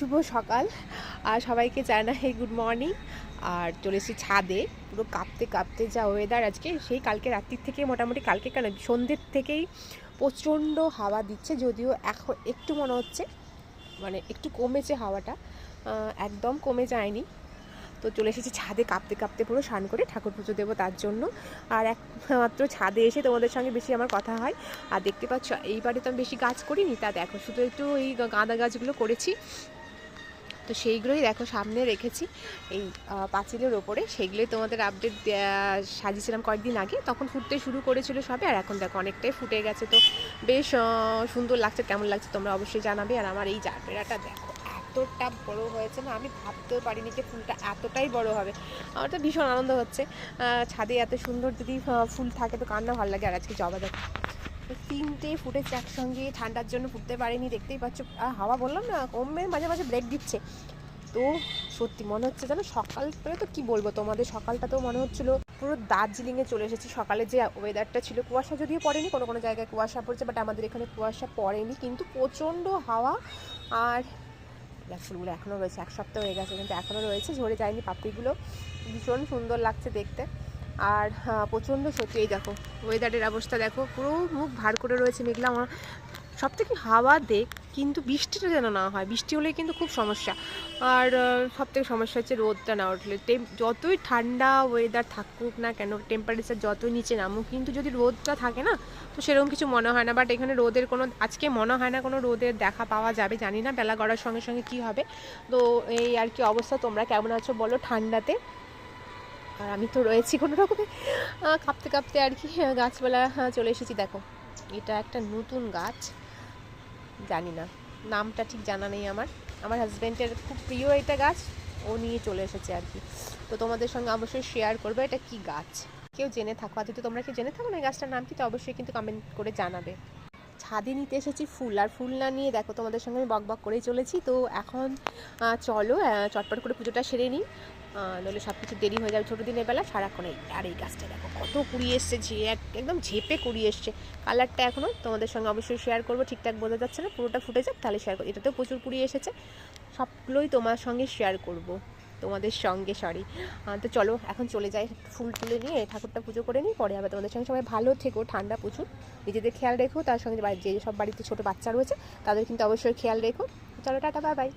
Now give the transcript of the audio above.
শুভ সকাল আর সবাইকে জানাই গুড মর্নিং। আর চলে এসেছি ছাদে, পুরো কাঁপতে কাঁপতে যা ওয়েদার আজকে, সেই কালকে রাত্রির থেকে মোটামুটি কালকে কেন সন্ধ্যের থেকেই প্রচণ্ড হাওয়া দিচ্ছে, যদিও এখন একটু মনে হচ্ছে মানে একটু কমেছে হাওয়াটা, একদম কমে যায়নি। তো চলে এসেছি ছাদে কাঁপতে কাঁপতে, পুরো স্নান করে ঠাকুর পুজো দেবো তার জন্য। আর একমাত্র ছাদে এসে তোমাদের সঙ্গে বেশি আমার কথা হয়। আর দেখতে পাচ্ছ এইবারে তো আমি বেশি গাছ করিনি, তা দেখো শুধু একটু এই গাঁদা গাছগুলো করেছি, তো সেইগুলোই দেখো সামনে রেখেছি এই পাঁচিলের ওপরে, সেইগুলোই তোমাদের আপডেট সাজিয়েছিলাম কয়েকদিন আগে, তখন ফুটতে শুরু করেছিল সবে, আর এখন দেখো অনেকটাই ফুটে গেছে। তো বেশ সুন্দর লাগছে, কেমন লাগছে তোমরা অবশ্যই জানাবে। আর আমার এই জারবেরাটা দেখো এতটা বড় হয়েছে না, আমি ভাবতেও পারিনি যে ফুলটা এতটাই বড় হবে। আমার তো ভীষণ আনন্দ হচ্ছে, ছাদে এত সুন্দর যদি ফুল থাকে তো কার না ভালো লাগে। আর আজকে জবা দেখো তিনটে ফুটেছে একসঙ্গে, ঠান্ডার জন্য ফুটতে পারেনি, দেখতেই পাচ্ছ। হাওয়া বললাম না কমবে, মাঝে মাঝে ব্রেক দিচ্ছে। তো সত্যি মনে হচ্ছে যেন সকাল করে, তো কি বলবো তোমাদের, সকালটা তো মনে হচ্ছিলো পুরো দার্জিলিংয়ে চলে এসেছি। সকালে যে ওয়েদারটা ছিল, কুয়াশা যদিও পড়েনি, কোনো কোনো জায়গায় কুয়াশা পড়ছে, বাট আমাদের এখানে কুয়াশা পড়েনি, কিন্তু প্রচণ্ড হাওয়া। আর ফুলগুলো এখনও রয়েছে, এক সপ্তাহ হয়ে গেছে কিন্তু এখনও রয়েছে, ঝরে যায়নি পাপড়িগুলো, ভীষণ সুন্দর লাগছে দেখতে। আর প্রচণ্ড সত্যি এই দেখো ওয়েদারের অবস্থা দেখো, পুরো মুখ ভার করে রয়েছে মেঘলা। আমার সব থেকে হাওয়া দেখ, কিন্তু বৃষ্টিটা যেন না হয়, বৃষ্টি হলে কিন্তু খুব সমস্যা। আর সব থেকে সমস্যা হচ্ছে রোদটা না উঠলে। যতই ঠান্ডা ওয়েদার থাকুক না কেন, টেম্পারেচার যতই নিচে নামুক, কিন্তু যদি রোদটা থাকে না তো সেরকম কিছু মনে হয় না। বাট এখানে রোদের কোনো, আজকে মনে হয় না কোনো রোদের দেখা পাওয়া যাবে, জানি না বেলা গড়ার সঙ্গে সঙ্গে কী হবে। তো এই আর কি অবস্থা। তোমরা কেমন আছো বলো ঠান্ডাতে? আর আমি তো রয়েছি কোনো রকমে কাঁপতে কাঁপতে আর কি, গাছপালা চলে এসেছি দেখো। এটা একটা নতুন গাছ, জানি না নামটা ঠিক জানা নেই আমার, আমার হাজব্যান্ডের খুব প্রিয় এটা গাছ, ও নিয়ে চলে এসেছে আর কি। তো তোমাদের সঙ্গে অবশ্যই শেয়ার করবো এটা কি গাছ, কেউ জেনে থাকো, আর যদি তোমরা কেউ জেনে থাকো না এই গাছটার নাম কি, তো অবশ্যই কিন্তু কমেন্ট করে জানাবে। ছাদে নিতে এসেছি ফুল, আর ফুল না নিয়ে দেখো তোমাদের সঙ্গে আমি বক বক করেই চলেছি। তো এখন চলো চটপট করে পুজোটা সেরে নিই, নইলে সব কিছু দেরি হয়ে যাবে ছোটো দিনের বেলা সারাক্ষণ। আর এই গাছটা দেখো কত কুড়ি এসছে, একদম ঝেপে কুড়ি এসছে। কালারটা এখনও তোমাদের সঙ্গে অবশ্যই শেয়ার করবো, ঠিকঠাক বোঝা যাচ্ছে না, পুরোটা ফুটে যাক তাহলে শেয়ার করবো। এটাতেও প্রচুর কুড়ি এসেছে, সবগুলোই তোমার সঙ্গে শেয়ার করবো, তোমাদের সঙ্গে সরি। তো চলো এখন চলে যাই, ফুল তুলে নিয়ে ঠাকুরটা পুজো করে নিই, পরে আবার তোমাদের সঙ্গে। সবাই ভালো থেকো, ঠান্ডা প্রচুর, নিজেদের খেয়াল রেখো, তার সঙ্গে যে সব বাড়িতে ছোটো বাচ্চা রয়েছে তাদের কিন্তু অবশ্যই খেয়াল রেখো। চলো টাটা, বাই বাই।